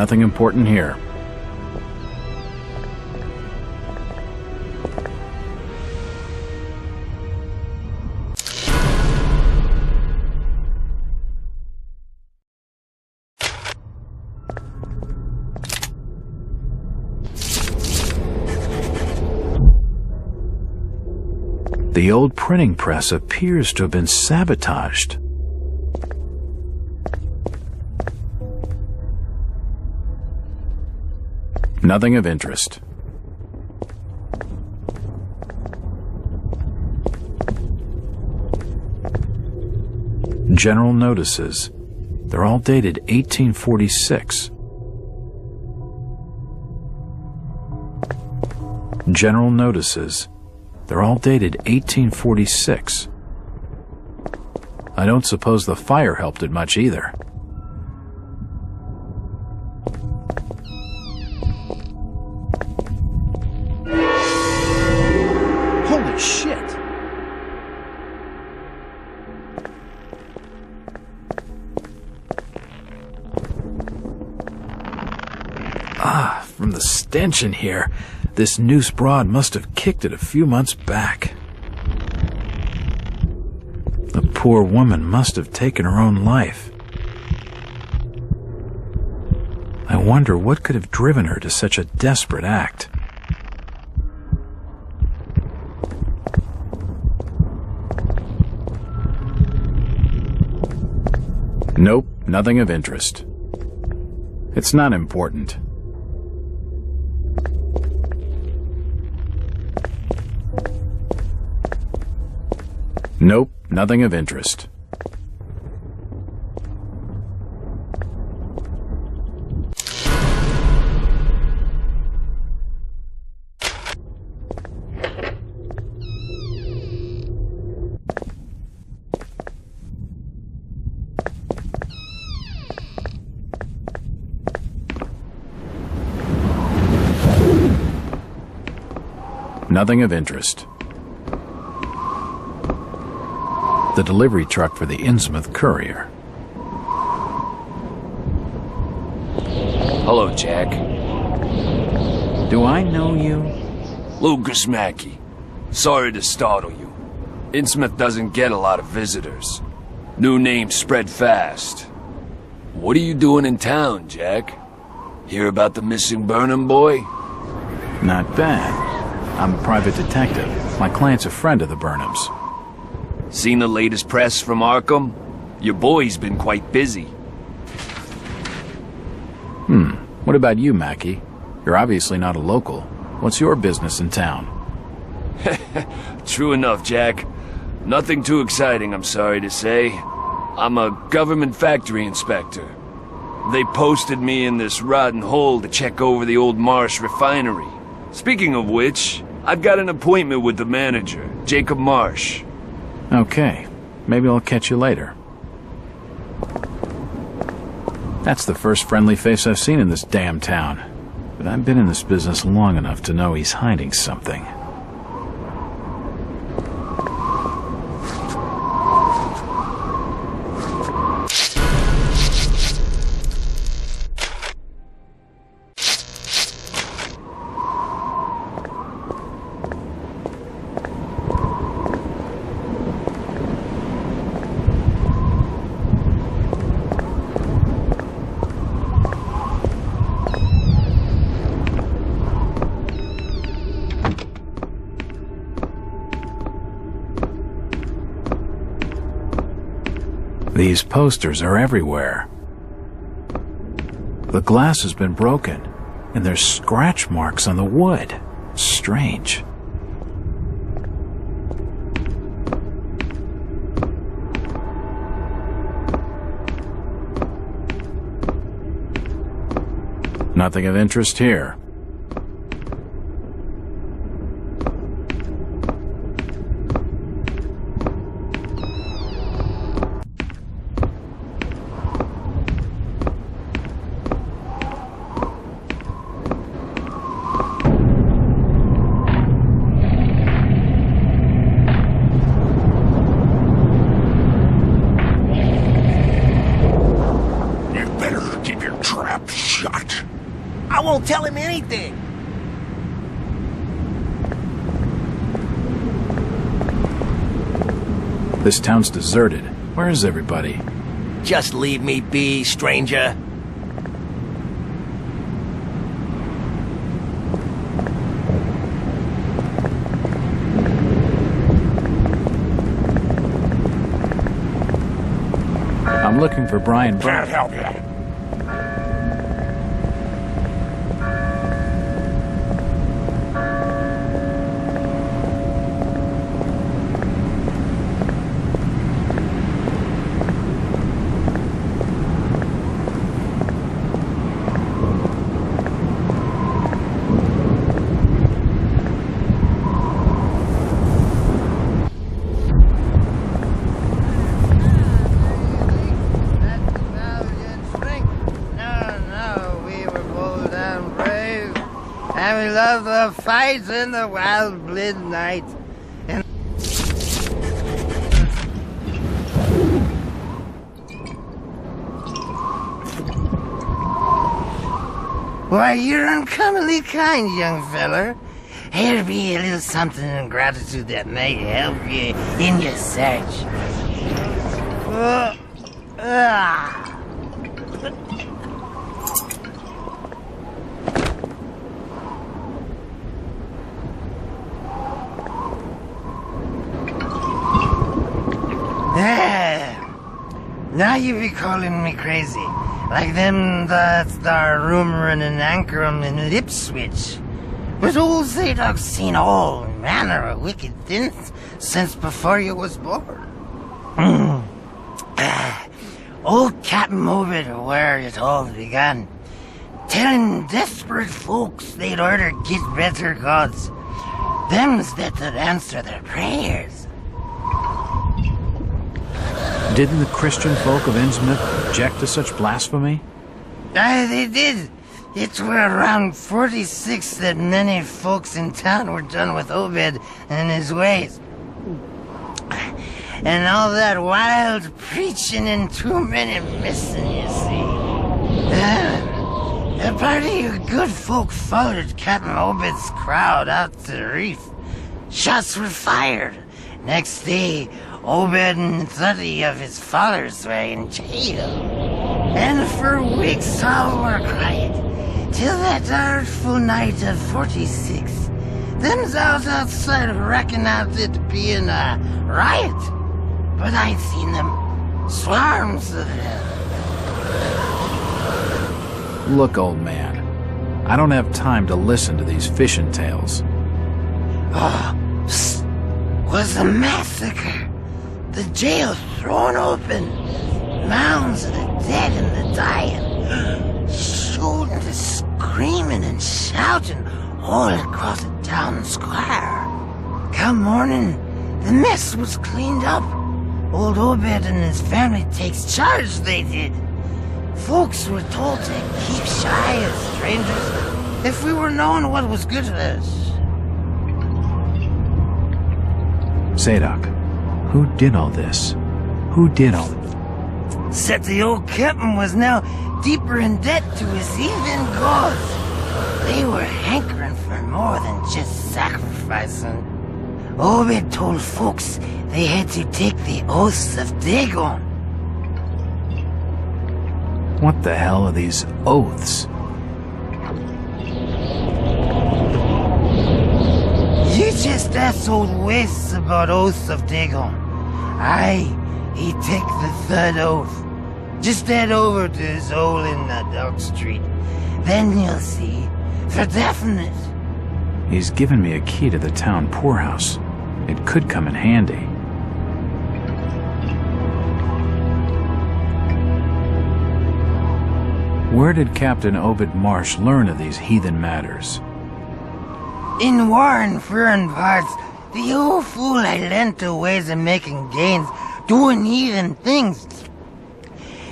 nothing important here. The old printing press appears to have been sabotaged. Nothing of interest. General notices. They're all dated 1846. General notices. They're all dated 1846. I don't suppose the fire helped it much either. Holy shit! From the stench in here, this noose broad must have kicked it a few months back. The poor woman must have taken her own life. I wonder what could have driven her to such a desperate act. Nope, nothing of interest. It's not important. Nope, nothing of interest. Nothing of interest. The delivery truck for the Innsmouth courier. Hello, Jack. Do I know you? Lucas Mackey. Sorry to startle you. Innsmouth doesn't get a lot of visitors. New names spread fast. What are you doing in town, Jack? Hear about the missing Burnham boy? Not bad. I'm a private detective. My client's a friend of the Burnhams. Seen the latest press from Arkham? Your boy's been quite busy. What about you, Mackey? You're obviously not a local. What's your business in town? True enough, Jack. Nothing too exciting, I'm sorry to say. I'm a government factory inspector. They posted me in this rotten hole to check over the old Marsh refinery. Speaking of which, I've got an appointment with the manager, Jacob Marsh. Okay, maybe I'll catch you later. That's the first friendly face I've seen in this damn town. But I've been in this business long enough to know he's hiding something. These posters are everywhere. The glass has been broken, and there's scratch marks on the wood. Strange. Nothing of interest here. You better keep your trap shut. won't tell him anything. This town's deserted. Where is everybody? Just leave me be, stranger. I'm looking for Brian. Can't help you. And we love the fights in the wild midnight. And why, you're uncommonly kind, young feller. Here be a little something in gratitude that may help you in your search. Now you be calling me crazy, like them that's there rumoring in Ankrum and Ipswich. But old Zadok's seen all manner of wicked things since before you was born. Old Captain Obed, where it all began, telling desperate folks they'd order get better gods, them's that'd answer their prayers. Didn't the Christian folk of Innsmouth object to such blasphemy? Aye, they did. It were around 46 that many folks in town were done with Obed and his ways. And all that wild preaching and too many missing, you see. A party of good folk followed Captain Obed's crowd out to the reef. Shots were fired. Next day, Obed and 30 of his followers were in jail. And for weeks all were quiet, till that artful night of 46. Them's out outside reckoned out it being a riot. But I'd seen them, swarms of them. Look, old man, I don't have time to listen to these fishing tales. Oh, was a massacre. The jail thrown open, mounds of the dead and the dying, shooting, screaming and shouting all across the town square. Come morning, the mess was cleaned up. Old Obed and his family takes charge, they did. Folks were told to keep shy of strangers if we were knowing what was good for us. Zadok, who did all this? Who did all this? Said the old captain was now deeper in debt to his heathen gods. They were hankering for more than just sacrificing. Obed told folks they had to take the oaths of Dagon. What the hell are these oaths? You just asked old Wes about oaths of Dagon. Aye, he take the third oath. Just head over to his hole in that Dog Street. Then you'll see, for definite. He's given me a key to the town poorhouse. It could come in handy. Where did Captain Obed Marsh learn of these heathen matters? In war and foreign parts, the old fool had learned the ways of making gains, doing heathen things.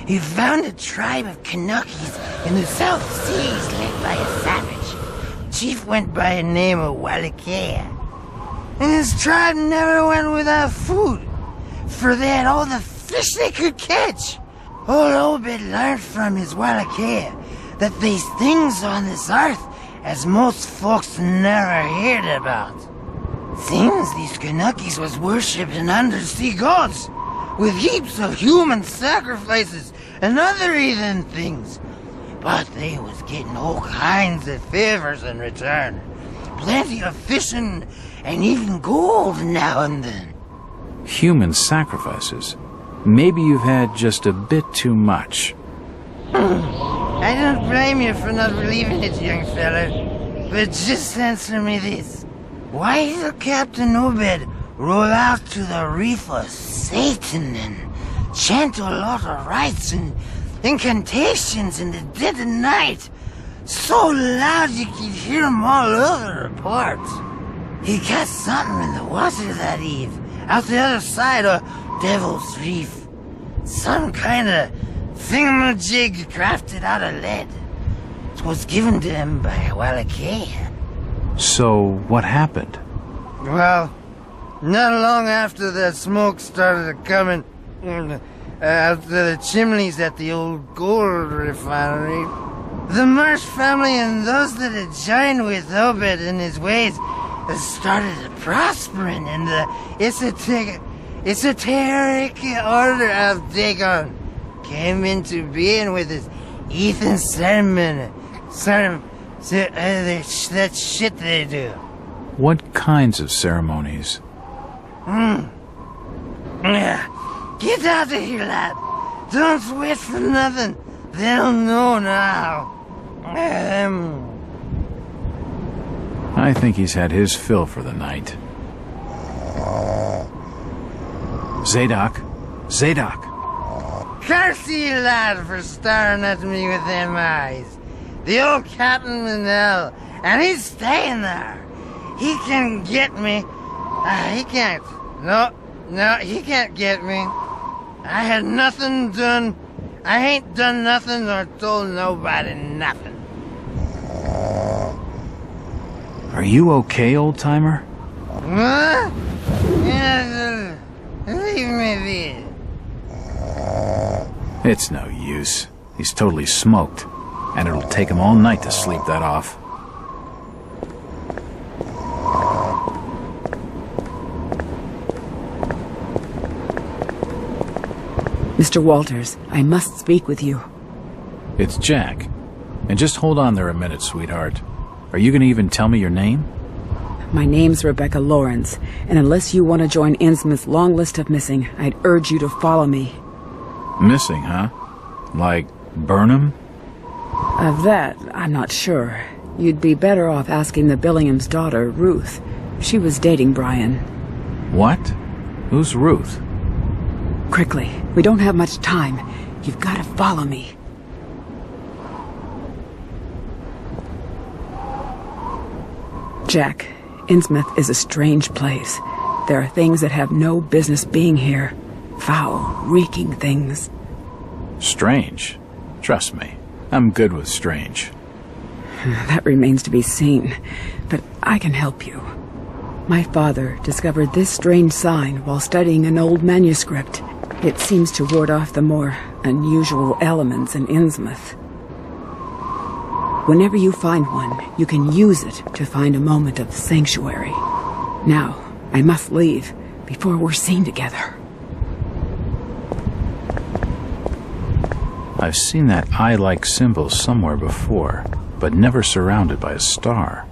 He found a tribe of Kanakis in the South Seas led by a savage. Chief went by the name of Wallachia. And his tribe never went without food, for they had all the fish they could catch. Old Obed learned from his Wallachia that they's things on this earth as most folks never heard about. Seems these Kanukis was worshipping undersea gods, with heaps of human sacrifices and other heathen things. But they was getting all kinds of favors in return. Plenty of fishing and even gold now and then. Human sacrifices? Maybe you've had just a bit too much. I don't blame you for not believing it, young fella. But just answer me this. Why did Captain Obed roll out to the reef of Satan and chant a lot of rites and incantations in the dead of night, so loud you could hear 'em all over the parts? He got something in the water that eve, out the other side of Devil's Reef. Some kind of thingamajig crafted out of lead. It was given to him by Wallachia. So, what happened? Well, not long after that smoke started coming out of the chimneys at the old gold refinery, the Marsh family and those that had joined with Obed in his ways started prospering in the esoteric order of Dagon. Came into being with his Ethan sermon, that shit they do. What kinds of ceremonies? Yeah. Get out of here, lad. Don't wait for nothing. They'll know now. I think he's had his fill for the night. Zadok! Zadok! Curse you, lad, for staring at me with them eyes. The old Captain Manel, and he's staying there. He can get me. He can't. No, he can't get me. I had nothing done. I ain't done nothing or told nobody nothing. Are you okay, old-timer? What? Yeah, leave me be. It's no use. He's totally smoked, and it'll take him all night to sleep that off. Mr. Walters, I must speak with you. It's Jack. And just hold on there a minute, sweetheart. Are you going to even tell me your name? My name's Rebecca Lawrence, and unless you want to join Innsmouth's long list of missing, I'd urge you to follow me. Missing, huh? Like Burnham? Of that, I'm not sure. You'd be better off asking the Billingham's daughter, Ruth. She was dating Brian. What? Who's Ruth? Quickly, we don't have much time. You've got to follow me. Jack, Innsmouth is a strange place. There are things that have no business being here. Foul, reeking things. Strange? Trust me, I'm good with strange. That remains to be seen, but I can help you. My father discovered this strange sign while studying an old manuscript. It seems to ward off the more unusual elements in Innsmouth. Whenever you find one, you can use it to find a moment of sanctuary. Now, I must leave before we're seen together. I've seen that eye-like symbol somewhere before, but never surrounded by a star.